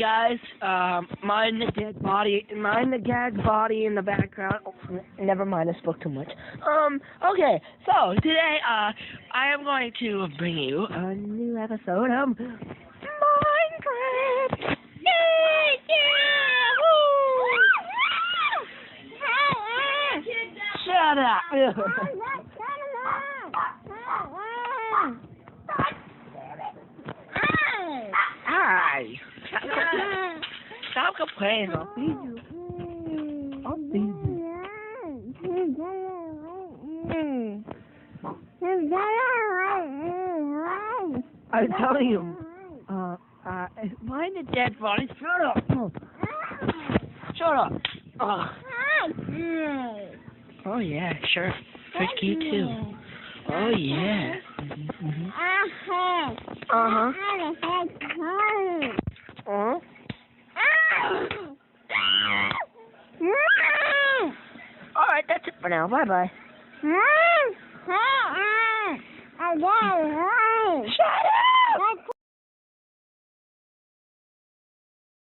guys, mind the dead body, mind the gag body in the background. Oh, never mind, I spoke too much. Okay, so today, I am going to bring you a new episode of Minecraft. Yay! Yeah! Woo! Shut up! Hi! Stop complaining, I'll feed you. I'll feed you. I'm telling you. Mind the dead body. Shut up. Shut up. Oh yeah, sure. Fish key too. Oh yeah. Alright, that's it for now. Bye bye.